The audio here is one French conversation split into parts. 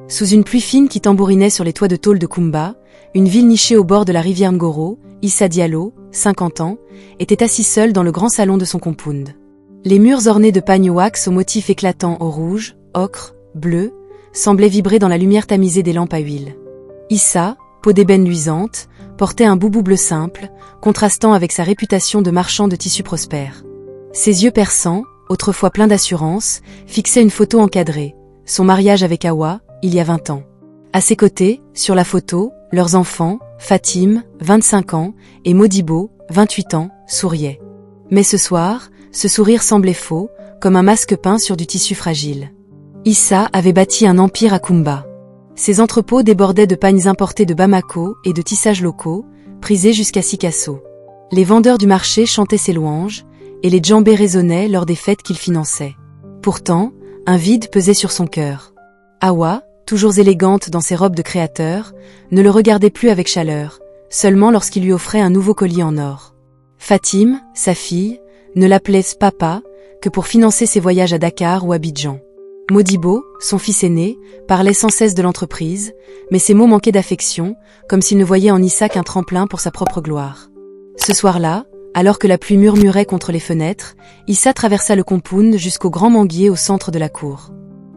Sous une pluie fine qui tambourinait sur les toits de tôle de Kumba, une ville nichée au bord de la rivière Ngoro, Issa Diallo, 50 ans, était assis seul dans le grand salon de son compound. Les murs ornés de pagnes wax aux motifs éclatants au rouge, ocre, bleu, semblaient vibrer dans la lumière tamisée des lampes à huile. Issa, peau d'ébène luisante, portait un boubou bleu simple, contrastant avec sa réputation de marchand de tissus prospères. Ses yeux perçants, autrefois pleins d'assurance, fixaient une photo encadrée, son mariage avec Awa, il y a 20 ans. À ses côtés, sur la photo, leurs enfants, Fatim, 25 ans, et Modibo, 28 ans, souriaient. Mais ce soir, ce sourire semblait faux, comme un masque peint sur du tissu fragile. Issa avait bâti un empire à Kumba. Ses entrepôts débordaient de pagnes importées de Bamako et de tissages locaux, prisés jusqu'à Sikasso. Les vendeurs du marché chantaient ses louanges, et les djembés résonnaient lors des fêtes qu'il finançait. Pourtant, un vide pesait sur son cœur. Awa, toujours élégante dans ses robes de créateur, ne le regardait plus avec chaleur, seulement lorsqu'il lui offrait un nouveau collier en or. Fatim, sa fille, ne l'appelait papa que pour financer ses voyages à Dakar ou Abidjan. Modibo, son fils aîné, parlait sans cesse de l'entreprise, mais ses mots manquaient d'affection, comme s'il ne voyait en Issa qu'un tremplin pour sa propre gloire. Ce soir-là, alors que la pluie murmurait contre les fenêtres, Issa traversa le compound jusqu'au grand manguier au centre de la cour.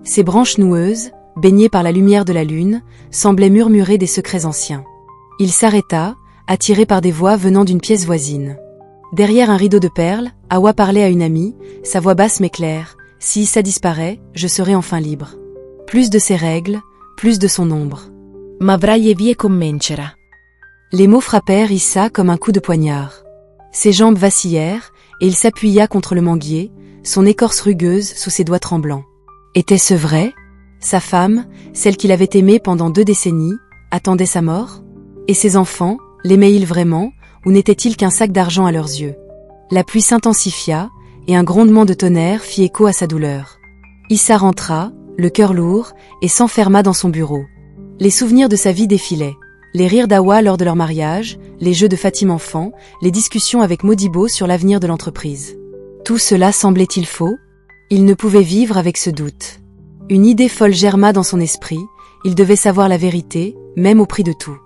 Ses branches noueuses, baignées par la lumière de la lune, semblaient murmurer des secrets anciens. Il s'arrêta, attiré par des voix venant d'une pièce voisine. Derrière un rideau de perles, Awa parlait à une amie, sa voix basse mais claire. Si Issa disparaît, je serai enfin libre. Plus de ses règles, plus de son ombre. M'avrai vie convincerà. Les mots frappèrent Issa comme un coup de poignard. Ses jambes vacillèrent, et il s'appuya contre le manguier, son écorce rugueuse sous ses doigts tremblants. Était-ce vrai? Sa femme, celle qu'il avait aimée pendant 2 décennies, attendait sa mort? Et ses enfants, l'aimaient-ils vraiment, ou n'était-il qu'un sac d'argent à leurs yeux? La pluie s'intensifia, et un grondement de tonnerre fit écho à sa douleur. Issa rentra, le cœur lourd, et s'enferma dans son bureau. Les souvenirs de sa vie défilaient. Les rires d'Awa lors de leur mariage, les jeux de Fatim enfant, les discussions avec Modibo sur l'avenir de l'entreprise. Tout cela semblait-il faux? Il ne pouvait vivre avec ce doute. Une idée folle germa dans son esprit, il devait savoir la vérité, même au prix de tout.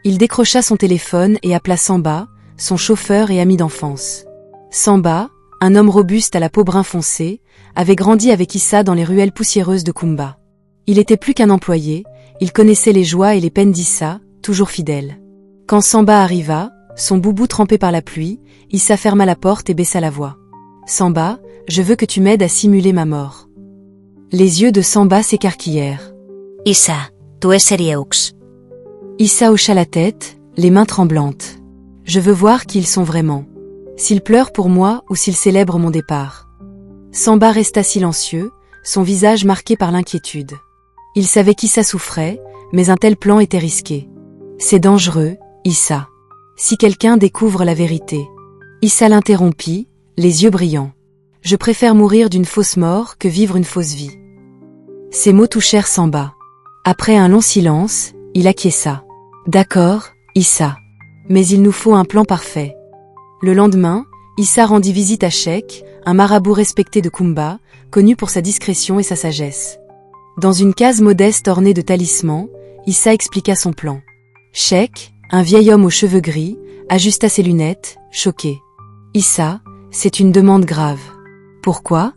Il décrocha son téléphone et appela Samba, son chauffeur et ami d'enfance. Samba, un homme robuste à la peau brun foncé, avait grandi avec Issa dans les ruelles poussiéreuses de Kumba. Il était plus qu'un employé, il connaissait les joies et les peines d'Issa, toujours fidèle. Quand Samba arriva, son boubou trempé par la pluie, Issa ferma la porte et baissa la voix. « Samba, je veux que tu m'aides à simuler ma mort. » Les yeux de Samba s'écarquillèrent. « Issa, tu es sérieux ?» Issa hocha la tête, les mains tremblantes. « Je veux voir qui ils sont vraiment. S'ils pleurent pour moi ou s'ils célèbrent mon départ. » Samba resta silencieux, son visage marqué par l'inquiétude. Il savait qu'Issa souffrait, mais un tel plan était risqué. « C'est dangereux, Issa. Si quelqu'un découvre la vérité. » Issa l'interrompit, les yeux brillants. « Je préfère mourir d'une fausse mort que vivre une fausse vie. » Ces mots touchèrent Samba. Après un long silence, il acquiesça. « D'accord, Issa. Mais il nous faut un plan parfait. » Le lendemain, Issa rendit visite à Cheikh, un marabout respecté de Kumba, connu pour sa discrétion et sa sagesse. Dans une case modeste ornée de talismans, Issa expliqua son plan. Cheikh, un vieil homme aux cheveux gris, ajusta ses lunettes, choqué. « Issa, c'est une demande grave. » « Pourquoi ?»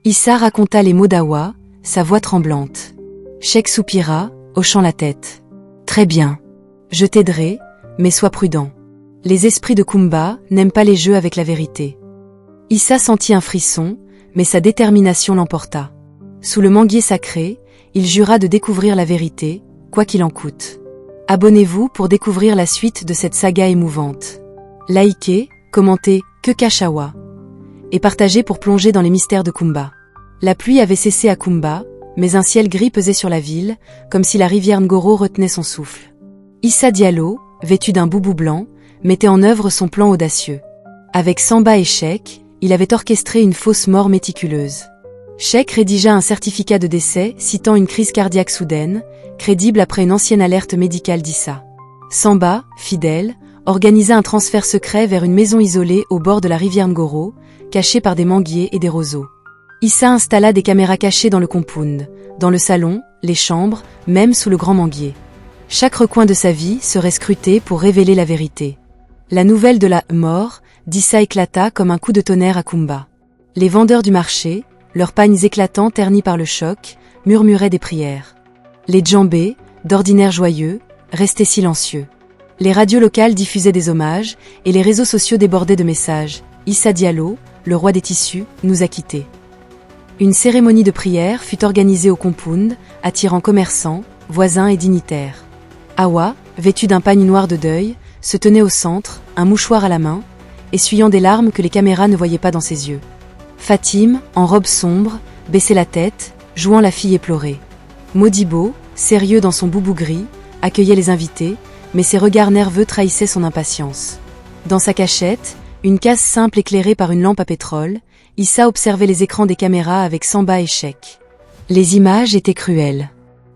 Issa raconta les mots d'Awa, sa voix tremblante. Cheikh soupira, hochant la tête. « Très bien. Je t'aiderai, mais sois prudent. Les esprits de Kumba n'aiment pas les jeux avec la vérité. » Issa sentit un frisson, mais sa détermination l'emporta. Sous le manguier sacré, il jura de découvrir la vérité, quoi qu'il en coûte. Abonnez-vous pour découvrir la suite de cette saga émouvante. Likez, commentez, que cache Awa et partagez pour plonger dans les mystères de Kumba. La pluie avait cessé à Kumba, mais un ciel gris pesait sur la ville, comme si la rivière Ngoro retenait son souffle. Issa Diallo, vêtu d'un boubou blanc, mettait en œuvre son plan audacieux. Avec Samba et Cheikh, il avait orchestré une fausse mort méticuleuse. Cheikh rédigea un certificat de décès citant une crise cardiaque soudaine, crédible après une ancienne alerte médicale d'Issa. Samba, fidèle, organisa un transfert secret vers une maison isolée au bord de la rivière Ngoro, cachée par des manguiers et des roseaux. Issa installa des caméras cachées dans le compound, dans le salon, les chambres, même sous le grand manguier. Chaque recoin de sa vie serait scruté pour révéler la vérité. La nouvelle de la mort d'Issa éclata comme un coup de tonnerre à Kumba. Les vendeurs du marché, leurs pagnes éclatants ternis par le choc, murmuraient des prières. Les djembés, d'ordinaire joyeux, restaient silencieux. Les radios locales diffusaient des hommages, et les réseaux sociaux débordaient de messages. Issa Diallo, le roi des tissus, nous a quittés. Une cérémonie de prière fut organisée au compound, attirant commerçants, voisins et dignitaires. Awa, vêtue d'un pagne noir de deuil, se tenait au centre, un mouchoir à la main, essuyant des larmes que les caméras ne voyaient pas dans ses yeux. Fatim, en robe sombre, baissait la tête, jouant la fille éplorée. Modibo, sérieux dans son boubou gris, accueillait les invités, mais ses regards nerveux trahissaient son impatience. Dans sa cachette, une case simple éclairée par une lampe à pétrole, Issa observait les écrans des caméras avec Samba et Sheikh. Les images étaient cruelles.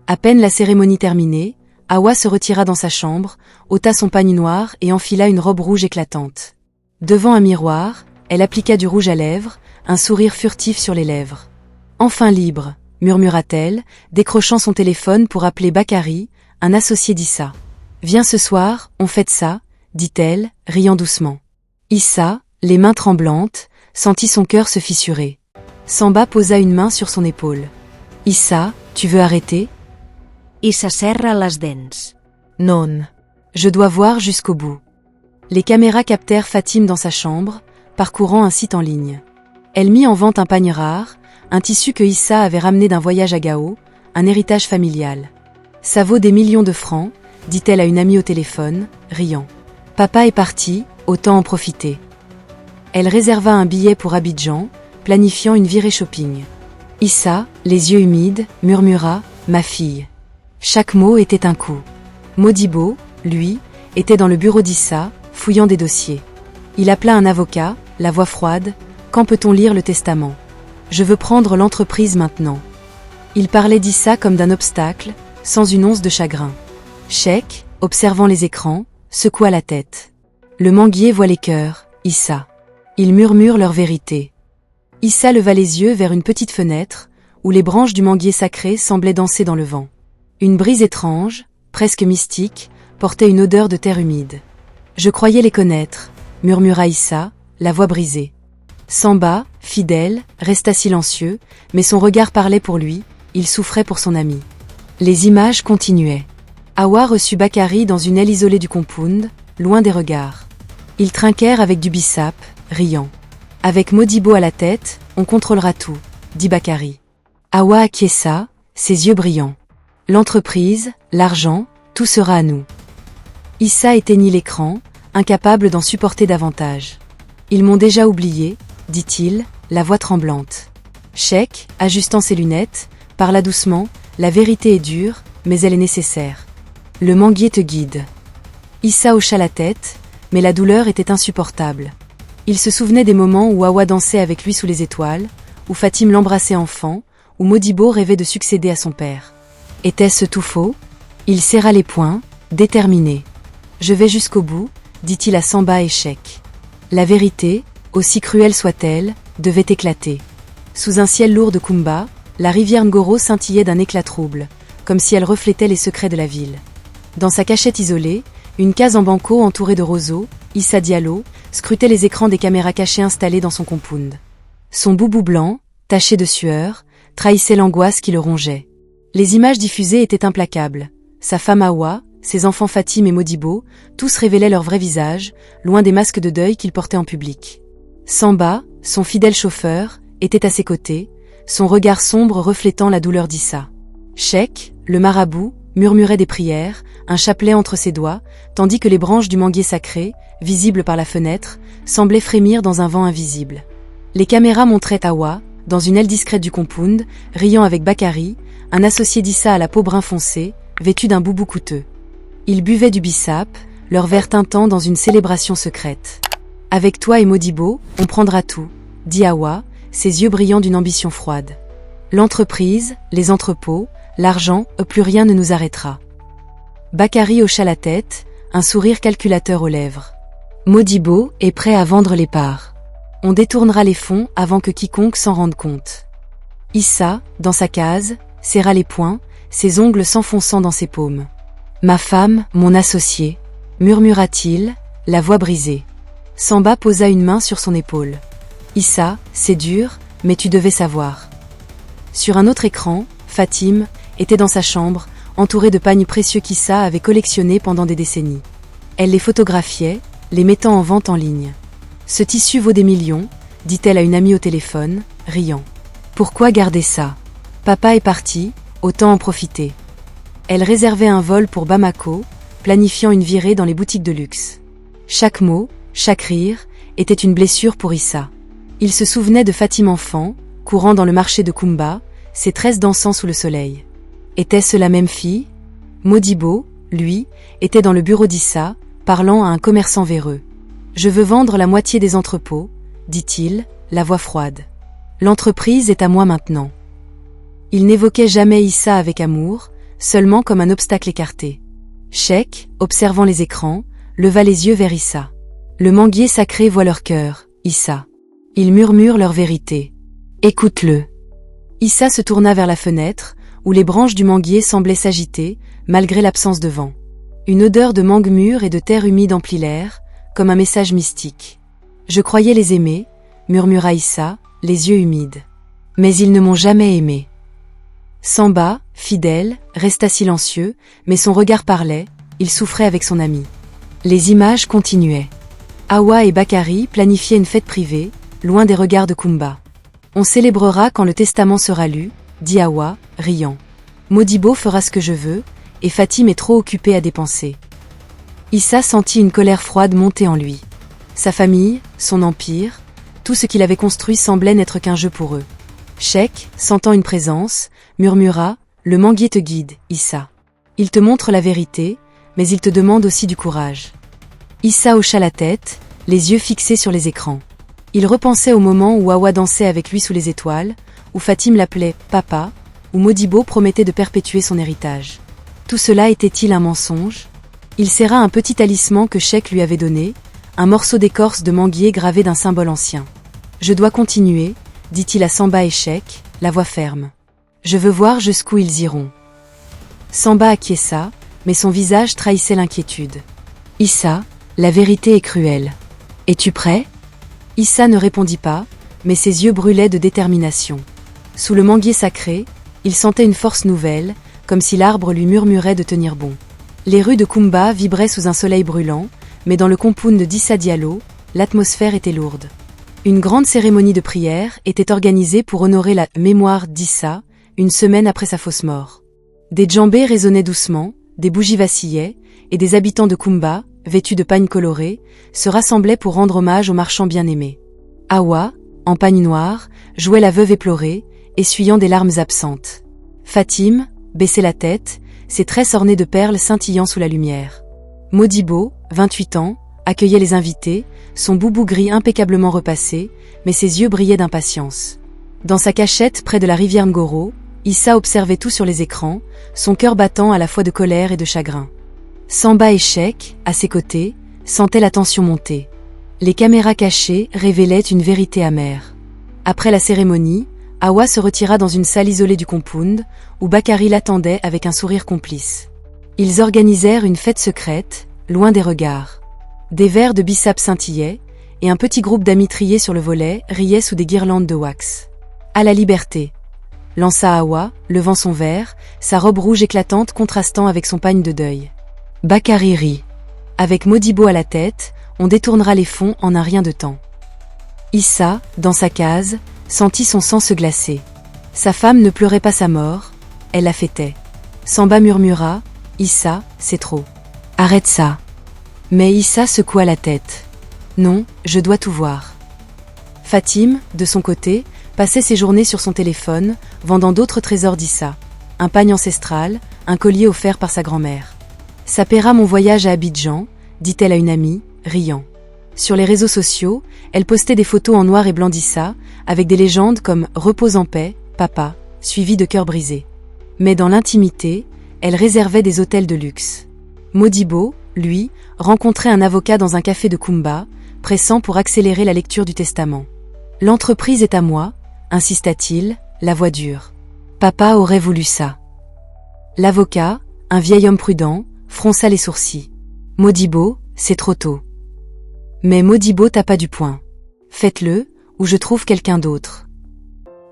À peine la cérémonie terminée, Awa se retira dans sa chambre, ôta son pagne noir et enfila une robe rouge éclatante. Devant un miroir, elle appliqua du rouge à lèvres, un sourire furtif sur les lèvres. « Enfin libre », murmura-t-elle, décrochant son téléphone pour appeler Bakary, un associé d'Issa. « Viens ce soir, on fête ça », dit-elle, riant doucement. Issa, les mains tremblantes, sentit son cœur se fissurer. Samba posa une main sur son épaule. « Issa, tu veux arrêter ?» Issa serra les dents. Non. Je dois voir jusqu'au bout. Les caméras captèrent Fatim dans sa chambre, parcourant un site en ligne. Elle mit en vente un pagne rare, un tissu que Issa avait ramené d'un voyage à Gao, un héritage familial. « Ça vaut des millions de francs », dit-elle à une amie au téléphone, riant. « Papa est parti, autant en profiter. » Elle réserva un billet pour Abidjan, planifiant une virée shopping. Issa, les yeux humides, murmura « Ma fille ». Chaque mot était un coup. Modibo, lui, était dans le bureau d'Issa, fouillant des dossiers. Il appela un avocat, la voix froide. « Quand peut-on lire le testament ? Je veux prendre l'entreprise maintenant. » Il parlait d'Issa comme d'un obstacle, sans une once de chagrin. Sheikh, observant les écrans, secoua la tête. Le manguier voit les cœurs, Issa. Ils murmurent leur vérité. Issa leva les yeux vers une petite fenêtre, où les branches du manguier sacré semblaient danser dans le vent. Une brise étrange, presque mystique, portait une odeur de terre humide. « Je croyais les connaître », murmura Issa, la voix brisée. Samba, fidèle, resta silencieux, mais son regard parlait pour lui, il souffrait pour son ami. Les images continuaient. Awa reçut Bakary dans une aile isolée du compound, loin des regards. Ils trinquèrent avec du bissap, riant. « Avec Modibo à la tête, on contrôlera tout », dit Bakary. Awa acquiesça, ses yeux brillants. « L'entreprise, l'argent, tout sera à nous. » Issa éteignit l'écran, incapable d'en supporter davantage. « Ils m'ont déjà oublié », dit-il, la voix tremblante. Sheikh, ajustant ses lunettes, parla doucement. « La vérité est dure, mais elle est nécessaire. Le manguier te guide. » Issa hocha la tête, mais la douleur était insupportable. Il se souvenait des moments où Awa dansait avec lui sous les étoiles, où Fatim l'embrassait enfant, où Modibo rêvait de succéder à son père. Était-ce tout faux ? Il serra les poings, déterminé. « Je vais jusqu'au bout », dit-il à Samba et Sheikh. La vérité, aussi cruelle soit-elle, devait éclater. Sous un ciel lourd de Kumba, la rivière Ngoro scintillait d'un éclat trouble, comme si elle reflétait les secrets de la ville. Dans sa cachette isolée, une case en banco entourée de roseaux, Issa Diallo, scrutait les écrans des caméras cachées installées dans son compound. Son boubou blanc, taché de sueur, trahissait l'angoisse qui le rongeait. Les images diffusées étaient implacables. Sa femme Awa, ses enfants Fatim et Modibo, tous révélaient leur vrai visage, loin des masques de deuil qu'ils portaient en public. Samba, son fidèle chauffeur, était à ses côtés, son regard sombre reflétant la douleur d'Issa. Sheikh, le marabout, murmurait des prières, un chapelet entre ses doigts, tandis que les branches du manguier sacré, visibles par la fenêtre, semblaient frémir dans un vent invisible. Les caméras montraient Awa, dans une aile discrète du compound, riant avec Bakary, un associé d'Issa à la peau brun foncé, vêtu d'un boubou coûteux. Ils buvaient du bissap, leur verre tintant dans une célébration secrète. « Avec toi et Modibo, on prendra tout », dit Awa, ses yeux brillants d'une ambition froide. « L'entreprise, les entrepôts, l'argent, plus rien ne nous arrêtera. » Bakary hocha la tête, un sourire calculateur aux lèvres. « Modibo est prêt à vendre les parts. On détournera les fonds avant que quiconque s'en rende compte. » Issa, dans sa case, serra les poings, ses ongles s'enfonçant dans ses paumes. Ma femme, mon associé, murmura-t-il, la voix brisée. Samba posa une main sur son épaule. Issa, c'est dur, mais tu devais savoir. Sur un autre écran, Fatim était dans sa chambre, entourée de pagnes précieux qu'Issa avait collectionnés pendant des décennies. Elle les photographiait, les mettant en vente en ligne. Ce tissu vaut des millions, dit-elle à une amie au téléphone, riant. Pourquoi garder ça? Papa est parti, autant en profiter. Elle réservait un vol pour Bamako, planifiant une virée dans les boutiques de luxe. Chaque mot, chaque rire, était une blessure pour Issa. Il se souvenait de Fatim enfant, courant dans le marché de Kumba, ses tresses dansant sous le soleil. Était-ce la même fille? Modibo, lui, était dans le bureau d'Issa, parlant à un commerçant véreux. Je veux vendre la moitié des entrepôts, dit-il, la voix froide. L'entreprise est à moi maintenant. Il n'évoquait jamais Issa avec amour, seulement comme un obstacle écarté. Sheikh, observant les écrans, leva les yeux vers Issa. Le manguier sacré voit leur cœur, Issa. Ils murmurent leur vérité. Écoute-le. Issa se tourna vers la fenêtre, où les branches du manguier semblaient s'agiter, malgré l'absence de vent. Une odeur de mangue mûre et de terre humide emplit l'air, comme un message mystique. Je croyais les aimer, murmura Issa, les yeux humides. Mais ils ne m'ont jamais aimé. Samba, fidèle, resta silencieux, mais son regard parlait, il souffrait avec son ami. Les images continuaient. Awa et Bakari planifiaient une fête privée, loin des regards de Kumba. On célébrera quand le testament sera lu, dit Awa, riant. Modibo fera ce que je veux, et Fatim est trop occupé à dépenser. Issa sentit une colère froide monter en lui. Sa famille, son empire, tout ce qu'il avait construit semblait n'être qu'un jeu pour eux. Sheikh, sentant une présence, murmura, le manguier te guide, Issa. Il te montre la vérité, mais il te demande aussi du courage. Issa hocha la tête, les yeux fixés sur les écrans. Il repensait au moment où Awa dansait avec lui sous les étoiles, où Fatim l'appelait « papa », où Modibo promettait de perpétuer son héritage. Tout cela était-il un mensonge? Il serra un petit talisman que Sheikh lui avait donné, un morceau d'écorce de manguier gravé d'un symbole ancien. « Je dois continuer », dit-il à Samba et Sheikh, la voix ferme. « Je veux voir jusqu'où ils iront. » Samba acquiesça, mais son visage trahissait l'inquiétude. « Issa, la vérité est cruelle. Es-tu prêt ?» Issa ne répondit pas, mais ses yeux brûlaient de détermination. Sous le manguier sacré, il sentait une force nouvelle, comme si l'arbre lui murmurait de tenir bon. Les rues de Kumba vibraient sous un soleil brûlant, mais dans le compound d'Issa Diallo, l'atmosphère était lourde. Une grande cérémonie de prière était organisée pour honorer la mémoire d'Issa, une semaine après sa fausse mort. Des djembés résonnaient doucement, des bougies vacillaient, et des habitants de Kumba, vêtus de pagnes colorées, se rassemblaient pour rendre hommage au marchand bien-aimé. Awa, en pagne noire, jouait la veuve éplorée, essuyant des larmes absentes. Fatim baissait la tête, ses tresses ornées de perles scintillant sous la lumière. Modibo, 28 ans, accueillait les invités, son boubou gris impeccablement repassé, mais ses yeux brillaient d'impatience. Dans sa cachette près de la rivière Ngoro, Issa observait tout sur les écrans, son cœur battant à la fois de colère et de chagrin. Samba et Sheikh, à ses côtés, sentaient la tension monter. Les caméras cachées révélaient une vérité amère. Après la cérémonie, Awa se retira dans une salle isolée du compound, où Bakari l'attendait avec un sourire complice. Ils organisèrent une fête secrète, loin des regards. Des verres de bissap scintillaient, et un petit groupe d'amis triés sur le volet riait sous des guirlandes de wax. « À la liberté !» lança Awa, levant son verre, sa robe rouge éclatante contrastant avec son pagne de deuil. Bakari rit. Avec Modibo à la tête, on détournera les fonds en un rien de temps. Issa, dans sa case, sentit son sang se glacer. Sa femme ne pleurait pas sa mort, elle la fêtait. Samba murmura, « Issa, c'est trop. Arrête ça. » Mais Issa secoua la tête. « Non, je dois tout voir. » Fatim, de son côté, passait ses journées sur son téléphone, vendant d'autres trésors d'Issa. Un pagne ancestral, un collier offert par sa grand-mère. « Ça paiera mon voyage à Abidjan », dit-elle à une amie, riant. Sur les réseaux sociaux, elle postait des photos en noir et blanc d'Issa, avec des légendes comme « Repose en paix, papa », suivies de cœurs brisés. Mais dans l'intimité, elle réservait des hôtels de luxe. Modibo, lui, rencontrait un avocat dans un café de Kumba, pressant pour accélérer la lecture du testament. « L'entreprise est à moi », insista-t-il, la voix dure. « Papa aurait voulu ça. » L'avocat, un vieil homme prudent, fronça les sourcils. Modibo, c'est trop tôt. Mais Modibo tapa du poing. Faites-le, ou je trouve quelqu'un d'autre.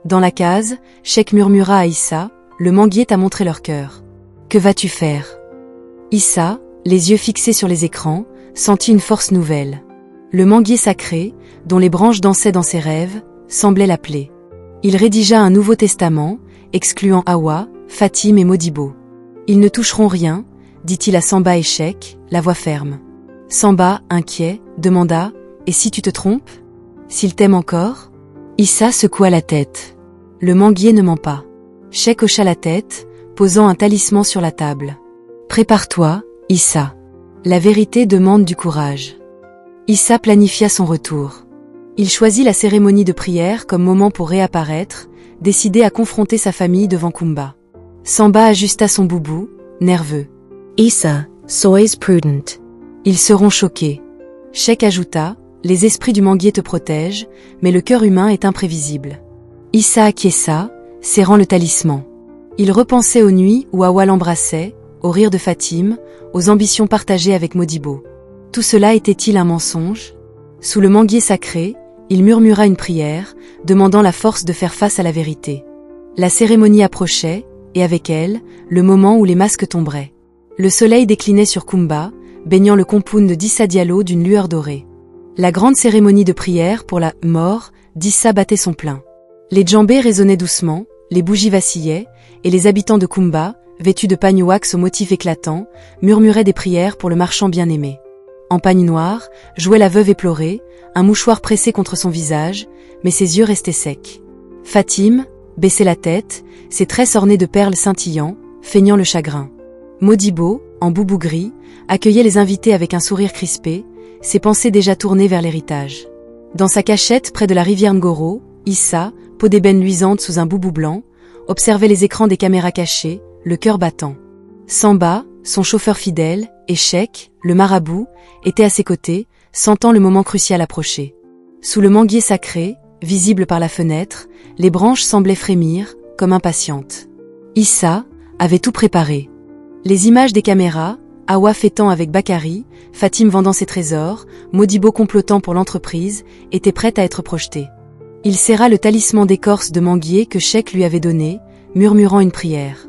Dans la case, Sheikh murmura à Issa, le manguier t'a montré leur cœur. Que vas-tu faire? Issa, les yeux fixés sur les écrans, sentit une force nouvelle. Le manguier sacré, dont les branches dansaient dans ses rêves, semblait l'appeler. Il rédigea un nouveau testament, excluant Hawa, Fatim et Modibo. Ils ne toucheront rien, dit-il à Samba et Sheikh, la voix ferme. Samba, inquiet, demanda, et si tu te trompes? S'il t'aime encore? Issa secoua la tête. Le manguier ne ment pas. Sheikh hocha la tête, posant un talisman sur la table. Prépare-toi, Issa. La vérité demande du courage. Issa planifia son retour. Il choisit la cérémonie de prière comme moment pour réapparaître, décidé à confronter sa famille devant Kumba. Samba ajusta son boubou, nerveux. Issa, sois prudent. Ils seront choqués. Sheikh ajouta, les esprits du manguier te protègent, mais le cœur humain est imprévisible. Issa acquiesça, serrant le talisman. Il repensait aux nuits où Hawa l'embrassait, aux rires de Fatim, aux ambitions partagées avec Modibo. Tout cela était-il un mensonge? Sous le manguier sacré, il murmura une prière, demandant la force de faire face à la vérité. La cérémonie approchait, et avec elle, le moment où les masques tomberaient. Le soleil déclinait sur Kumba, baignant le compound d'Issa Diallo d'une lueur dorée. La grande cérémonie de prière pour la mort d'Issa battait son plein. Les djembés résonnaient doucement, les bougies vacillaient, et les habitants de Kumba, vêtus de pagnes wax aux motifs éclatants, murmuraient des prières pour le marchand bien-aimé. En pagne noire, jouait la veuve éplorée, un mouchoir pressé contre son visage, mais ses yeux restaient secs. Fatim baissait la tête, ses tresses ornées de perles scintillants, feignant le chagrin. Modibo, en boubou gris, accueillait les invités avec un sourire crispé, ses pensées déjà tournées vers l'héritage. Dans sa cachette près de la rivière Ngoro, Issa, peau d'ébène luisante sous un boubou blanc, observait les écrans des caméras cachées, le cœur battant. Samba, son chauffeur fidèle, et Sheikh, le marabout, étaient à ses côtés, sentant le moment crucial approcher. Sous le manguier sacré, visible par la fenêtre, les branches semblaient frémir, comme impatientes. Issa avait tout préparé. Les images des caméras, Hawa fêtant avec Bakari, Fatim vendant ses trésors, Modibo complotant pour l'entreprise, étaient prêtes à être projetées. Il serra le talisman d'écorce de manguier que Sheikh lui avait donné, murmurant une prière.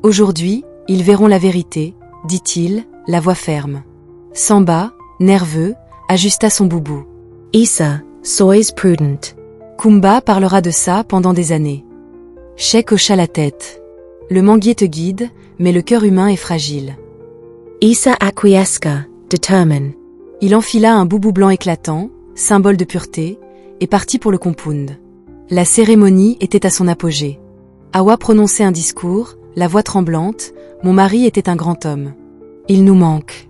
Aujourd'hui, ils verront la vérité, dit-il, la voix ferme. Samba, nerveux, ajusta son boubou. Issa, sois prudent. Kumba parlera de ça pendant des années. Sheikh hocha la tête. Le manguier te guide, mais le cœur humain est fragile. Issa acquiesca, determine. Il enfila un boubou blanc éclatant, symbole de pureté, et partit pour le compound. La cérémonie était à son apogée. Hawa prononçait un discours, la voix tremblante, mon mari était un grand homme. Il nous manque.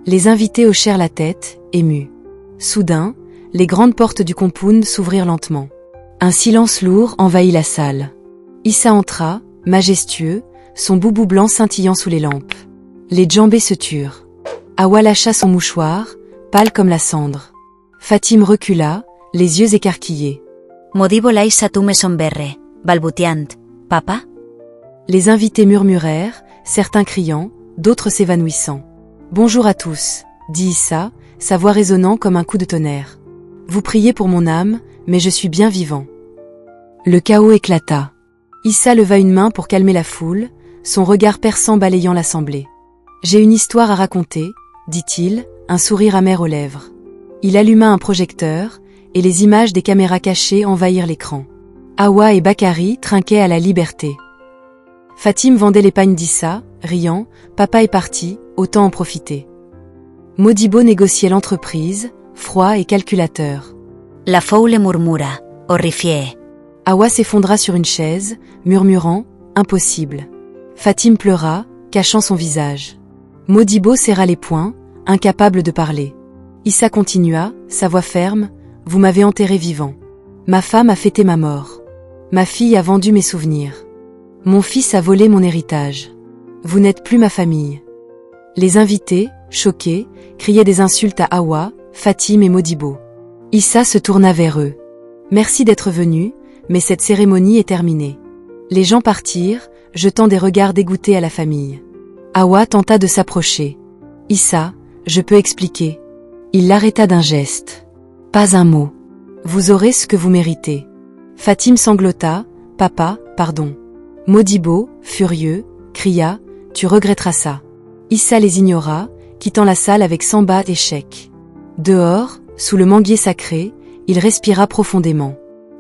Les invités hochèrent la tête, émus. Soudain, les grandes portes du compound s'ouvrirent lentement. Un silence lourd envahit la salle. Issa entra, majestueux, son boubou blanc scintillant sous les lampes. Les djembés se turent. Hawa lâcha son mouchoir, pâle comme la cendre. Fatim recula, les yeux écarquillés. Modibo laissa tu me somberre, balbutiant. Papa? Les invités murmurèrent, certains criant, d'autres s'évanouissant. Bonjour à tous, dit Issa, sa voix résonnant comme un coup de tonnerre. Vous priez pour mon âme, mais je suis bien vivant. Le chaos éclata. Issa leva une main pour calmer la foule, son regard perçant balayant l'assemblée. J'ai une histoire à raconter, dit-il, un sourire amer aux lèvres. Il alluma un projecteur, et les images des caméras cachées envahirent l'écran. Hawa et Bakari trinquaient à la liberté. Fatim vendait les pagnes d'Issa, riant, papa est parti, autant en profiter. Modibo négociait l'entreprise, froid et calculateur. La foule murmura, horrifiée. Hawa s'effondra sur une chaise, murmurant, impossible. Fatim pleura, cachant son visage. Modibo serra les poings, incapable de parler. Issa continua, sa voix ferme, vous m'avez enterré vivant. Ma femme a fêté ma mort. Ma fille a vendu mes souvenirs. Mon fils a volé mon héritage. Vous n'êtes plus ma famille. Les invités, choqués, criaient des insultes à Hawa, Fatim et Modibo. Issa se tourna vers eux. Merci d'être venus, mais cette cérémonie est terminée. Les gens partirent, jetant des regards dégoûtés à la famille. Hawa tenta de s'approcher. Issa, je peux expliquer. Il l'arrêta d'un geste. Pas un mot. Vous aurez ce que vous méritez. Fatim sanglota. Papa, pardon. Modibo, furieux, cria, tu regretteras ça. Issa les ignora, quittant la salle avec Samba et Sheikh. Dehors, sous le manguier sacré, il respira profondément.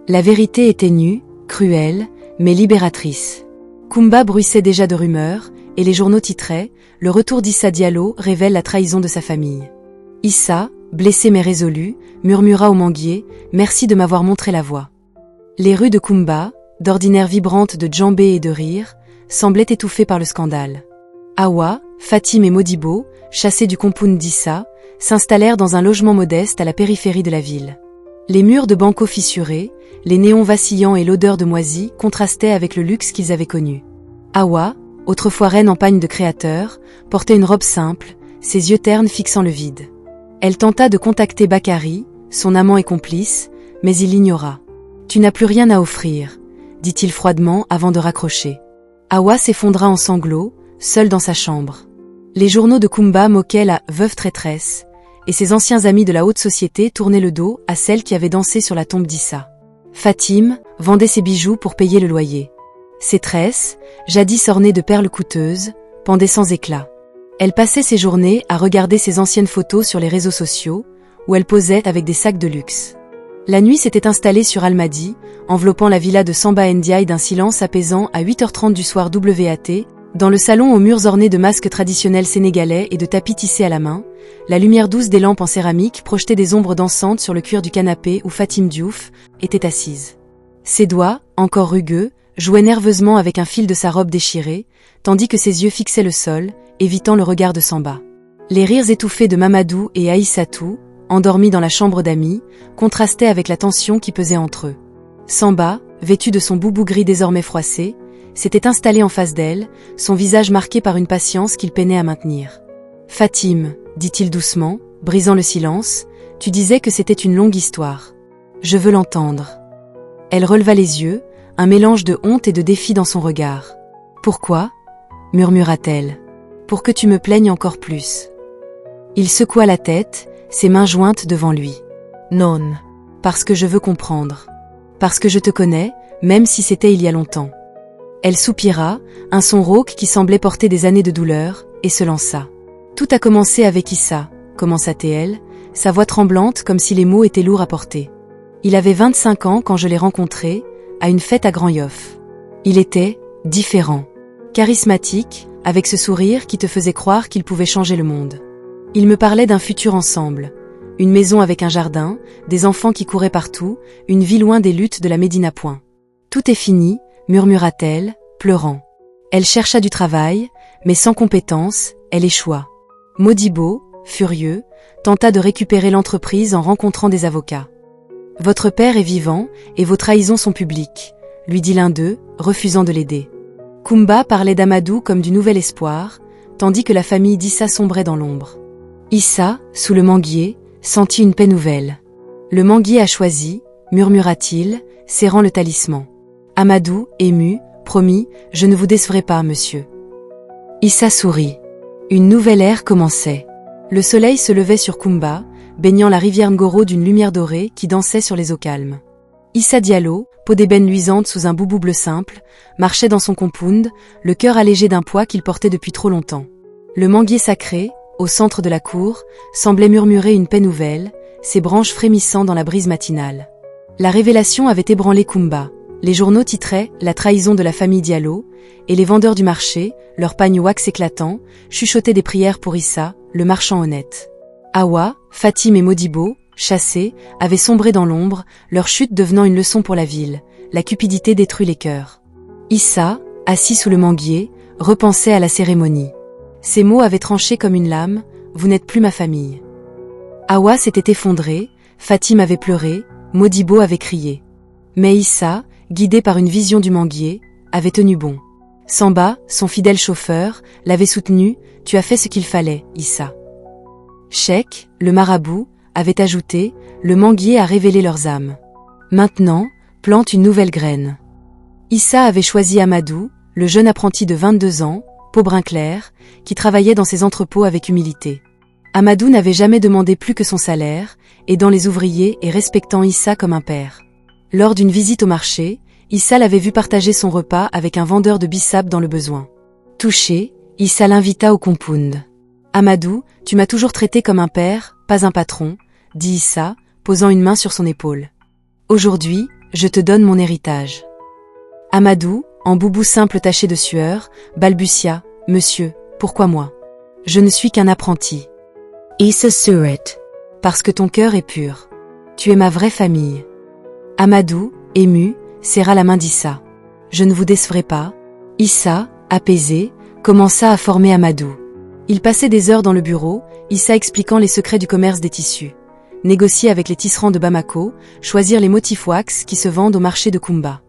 La vérité était nue, cruelle, mais libératrice. Kumba bruissait déjà de rumeurs, et les journaux titraient « Le retour d'Issa Diallo révèle la trahison de sa famille ». Issa, blessé mais résolu, murmura au manguier « Merci de m'avoir montré la voie ». Les rues de Kumba, d'ordinaire vibrantes de djembé et de rire, semblaient étouffées par le scandale. Hawa, Fatim et Modibo, chassés du compound d'Issa, s'installèrent dans un logement modeste à la périphérie de la ville. Les murs de banco fissurés, les néons vacillants et l'odeur de moisi contrastaient avec le luxe qu'ils avaient connu. Hawa, autrefois reine en pagne de créateur, portait une robe simple, ses yeux ternes fixant le vide. Elle tenta de contacter Bakari, son amant et complice, mais il l'ignora. « Tu n'as plus rien à offrir », dit-il froidement avant de raccrocher. Hawa s'effondra en sanglots, seule dans sa chambre. Les journaux de Kumba moquaient la « veuve traîtresse », et ses anciens amis de la haute société tournaient le dos à celle qui avait dansé sur la tombe d'Issa. Fatim vendait ses bijoux pour payer le loyer. Ses tresses, jadis ornées de perles coûteuses, pendaient sans éclat. Elle passait ses journées à regarder ses anciennes photos sur les réseaux sociaux, où elle posait avec des sacs de luxe. La nuit s'était installée sur Almadi, enveloppant la villa de Samba Ndiaye d'un silence apaisant à 8h30 du soir WAT, dans le salon aux murs ornés de masques traditionnels sénégalais et de tapis tissés à la main, la lumière douce des lampes en céramique projetait des ombres dansantes sur le cuir du canapé où Fatim Diouf était assise. Ses doigts, encore rugueux, jouaient nerveusement avec un fil de sa robe déchirée, tandis que ses yeux fixaient le sol, évitant le regard de Samba. Les rires étouffés de Mamadou et Aïssatou, endormis dans la chambre d'amis, contrastaient avec la tension qui pesait entre eux. Samba, vêtu de son boubou gris désormais froissé, s'était installé en face d'elle, son visage marqué par une patience qu'il peinait à maintenir. « Fatim, dit-il doucement, brisant le silence, tu disais que c'était une longue histoire. Je veux l'entendre. » Elle releva les yeux, un mélange de honte et de défi dans son regard. « Pourquoi ?» murmura-t-elle. « Pour que tu me plaignes encore plus. » Il secoua la tête, ses mains jointes devant lui. « Non. Parce que je veux comprendre. Parce que je te connais, même si c'était il y a longtemps. » Elle soupira, un son rauque qui semblait porter des années de douleur, et se lança. « Tout a commencé avec Issa, » commença-t-elle, sa voix tremblante comme si les mots étaient lourds à porter. « Il avait 25 ans quand je l'ai rencontré, à une fête à Grand Yoff. Il était différent, charismatique, avec ce sourire qui te faisait croire qu'il pouvait changer le monde. Il me parlait d'un futur ensemble, une maison avec un jardin, des enfants qui couraient partout, une vie loin des luttes de la Médina Point. Tout est fini, murmura-t-elle, pleurant. Elle chercha du travail, mais sans compétence, elle échoua. Modibo, furieux, tenta de récupérer l'entreprise en rencontrant des avocats. « Votre père est vivant, et vos trahisons sont publiques », lui dit l'un d'eux, refusant de l'aider. Kumba parlait d'Amadou comme du nouvel espoir, tandis que la famille d'Issa sombrait dans l'ombre. Issa, sous le manguier, sentit une paix nouvelle. « Le manguier a choisi », murmura-t-il, serrant le talisman. Amadou, ému, promit « Je ne vous décevrai pas, monsieur. » Issa sourit. Une nouvelle ère commençait. Le soleil se levait sur Kumba, baignant la rivière Ngoro d'une lumière dorée qui dansait sur les eaux calmes. Issa Diallo, peau d'ébène luisante sous un boubou bleu simple, marchait dans son compound, le cœur allégé d'un poids qu'il portait depuis trop longtemps. Le manguier sacré, au centre de la cour, semblait murmurer une paix nouvelle, ses branches frémissant dans la brise matinale. La révélation avait ébranlé Kumba. Les journaux titraient « La trahison de la famille Diallo » et les vendeurs du marché, leurs pagnes wax éclatants, chuchotaient des prières pour Issa, le marchand honnête. Hawa, Fatim et Modibo, chassés, avaient sombré dans l'ombre, leur chute devenant une leçon pour la ville. La cupidité détruit les cœurs. Issa, assis sous le manguier, repensait à la cérémonie. Ses mots avaient tranché comme une lame, « Vous n'êtes plus ma famille ». Hawa s'était effondrée, Fatim avait pleuré, Modibo avait crié. Mais Issa, guidé par une vision du manguier, avait tenu bon. Samba, son fidèle chauffeur, l'avait soutenu, « Tu as fait ce qu'il fallait, Issa ». Sheikh, le marabout, avait ajouté, « Le manguier a révélé leurs âmes. Maintenant, plante une nouvelle graine ». Issa avait choisi Amadou, le jeune apprenti de 22 ans, peau brun clair, qui travaillait dans ses entrepôts avec humilité. Amadou n'avait jamais demandé plus que son salaire, aidant les ouvriers et respectant Issa comme un père. Lors d'une visite au marché, Issa l'avait vu partager son repas avec un vendeur de bissap dans le besoin. Touché, Issa l'invita au compound. « Amadou, tu m'as toujours traité comme un père, pas un patron », dit Issa, posant une main sur son épaule. « Aujourd'hui, je te donne mon héritage. » Amadou, en boubou simple taché de sueur, balbutia, « Monsieur, pourquoi moi? Je ne suis qu'un apprenti. » Issa sourit. « Parce que ton cœur est pur. Tu es ma vraie famille. » Amadou, ému, serra la main d'Issa. « Je ne vous décevrai pas. » Issa, apaisé, commença à former Amadou. Il passait des heures dans le bureau, Issa expliquant les secrets du commerce des tissus. Négocier avec les tisserands de Bamako, choisir les motifs wax qui se vendent au marché de Kumba.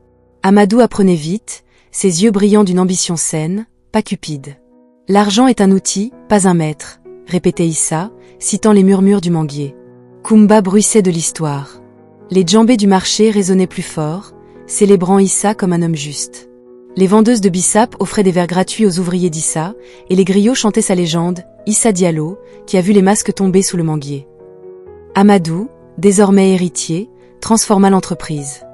Amadou apprenait vite, ses yeux brillant d'une ambition saine, pas cupide. « L'argent est un outil, pas un maître », répétait Issa, citant les murmures du manguier. Kumba bruissait de l'histoire. Les djembés du marché résonnaient plus fort, célébrant Issa comme un homme juste. Les vendeuses de bissap offraient des verres gratuits aux ouvriers d'Issa, et les griots chantaient sa légende, Issa Diallo, qui a vu les masques tomber sous le manguier. Amadou, désormais héritier, transforma l'entreprise.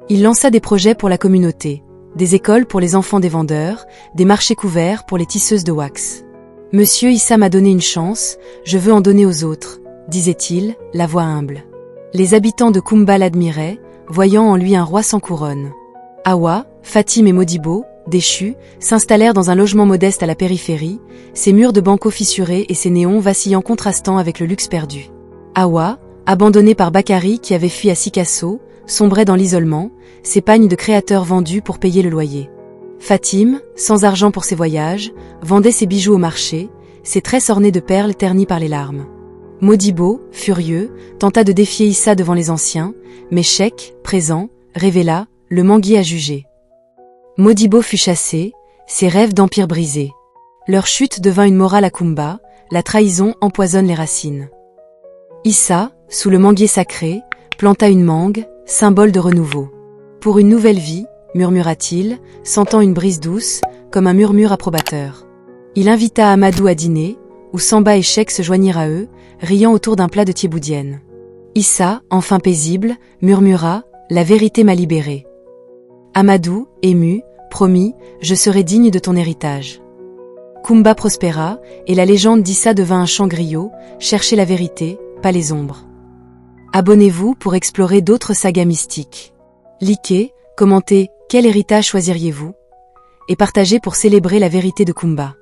Il lança des projets pour la communauté, des écoles pour les enfants des vendeurs, des marchés couverts pour les tisseuses de wax. « Monsieur Issa m'a donné une chance, je veux en donner aux autres », disait-il, la voix humble. Les habitants de Kumba l'admiraient, voyant en lui un roi sans couronne. Awa, Fatim et Modibo, déchus, s'installèrent dans un logement modeste à la périphérie, ses murs de banco fissurés et ses néons vacillant contrastant avec le luxe perdu. Awa, abandonné par Bakary qui avait fui à Sikasso, sombrait dans l'isolement, ses pagnes de créateurs vendus pour payer le loyer. Fatim, sans argent pour ses voyages, vendait ses bijoux au marché, ses tresses ornées de perles ternies par les larmes. Modibo, furieux, tenta de défier Issa devant les anciens, mais Cheikh, présent, révéla « le manguier a jugé ». Modibo fut chassé, ses rêves d'empire brisés. Leur chute devint une morale à Kumba, la trahison empoisonne les racines. Issa, sous le manguier sacré, planta une mangue, symbole de renouveau. « Pour une nouvelle vie », murmura-t-il, sentant une brise douce, comme un murmure approbateur. Il invita Amadou à dîner, où Samba et Cheikh se joignirent à eux, riant autour d'un plat de thiéboudienne. Issa, enfin paisible, murmura « La vérité m'a libéré ». Amadou, ému, promit « Je serai digne de ton héritage ». Kumba prospéra, et la légende d'Issa devint un chant griot, cherchez la vérité, pas les ombres. Abonnez-vous pour explorer d'autres sagas mystiques. Likez, commentez, quel héritage choisiriez-vous? Et partagez pour célébrer la vérité de Kumba.